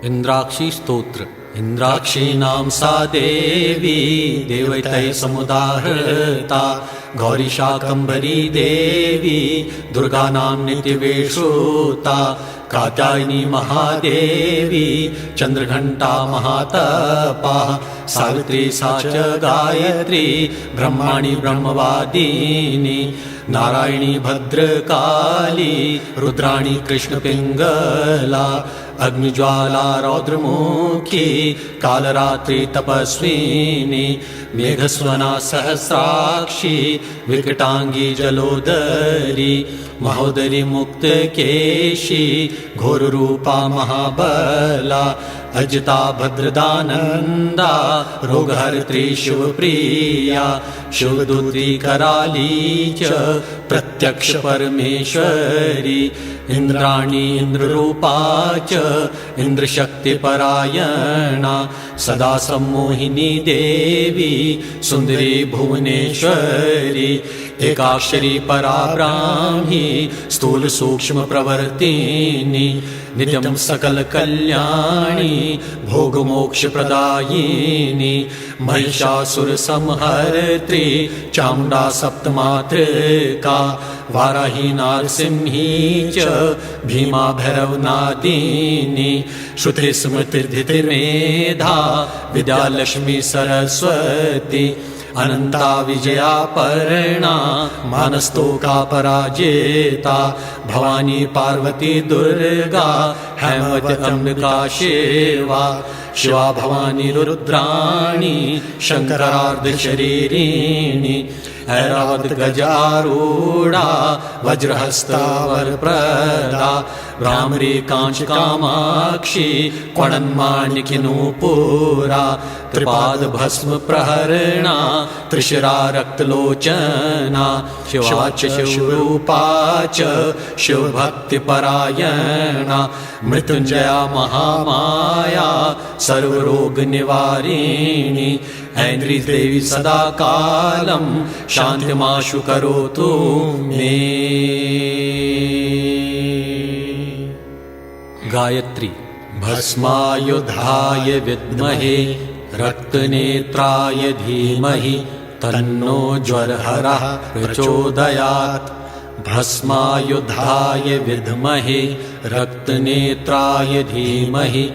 इंद्राक्षी स्तोत्र। इंद्राक्षीणां सा देवी देवैतैः समुदाहृता, गौरी शाकम्भरी देवी दुर्गानां नित्यवेषुता, कात्यायनी महादेवी चंद्रघंटा महातपा, सावित्री सा च गायत्री ब्रह्माणी ब्रह्मवादिनी, नारायणी भद्रकाली रुद्राणी कृष्णपिंगला, अग्निज्वाला रौद्रमुखी कालरात्रि तपस्विनी, मेघस्वना सहस्राक्षी विकटांगी जलोदरी, महोदरी मुक्तकेशी घोररूपा महाबला, अजिता भद्रदानंदा रोगहर्त्री शिवप्रिया, शिवदूती कराली च प्रत्यक्ष परमेश्वरी, इंद्राणी इंद्ररूपा च इंद्रशक्तिपरायणा, सदा सम्मोहिनी देवी सुंदरी भुवनेश्वरी, एकाक्षरी परा ब्राह्मी स्थूल सूक्ष्म प्रवर्तिनी, नित्यं सकल कल्याणी भोग मोक्ष प्रदायिनी, महिषासुर संहर्त्री चामुंडा सप्तमातृका, वाराही नारसिंही च भीमा भैरवनादिनी, श्रुति स्मृति धृतिर्मेधा विद्यालक्ष्मी सरस्वती, अनंता विजया पर्णा मानस्तोका पराजेता, भवानी पार्वती दुर्गा हैमवती अंबिका शिवा, शिवा भवानी रुद्राणी शंकरार्ध शरीरिणी, ऐरावत गजारूढ़ा वज्रहस्ता वरप्रदा, भ्रामरी कांच कामाक्षी क्वणन्माणिक्य नूपुरा, त्रिपाद भस्म प्रहरणा त्रिशिरा रक्तलोचना, शिवा च शिवरूपा च शिवभक्तिपरायणा, मृत्युंजया महामाया सर्वरोग निवारिणी, ऐन्द्री देवी सदा कालं शान्तिमाशु करोतु मे। गायत्री। भस्मायुधाय विद्महे रक्तनेत्राय धीमहि तन्नो ज्वरहरः प्रचोदयात्, भस्मायुधाय विद्महे रक्तनेत्राय धीमहि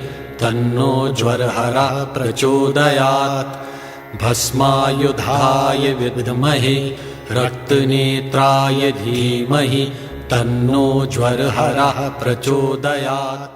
तन्नो ज्वरहरः प्रचोदयात्, भस्मायुधाय विद्महे रक्तनेत्राय धीमहि तन्नो ज्वरहरः प्रचोदयात्।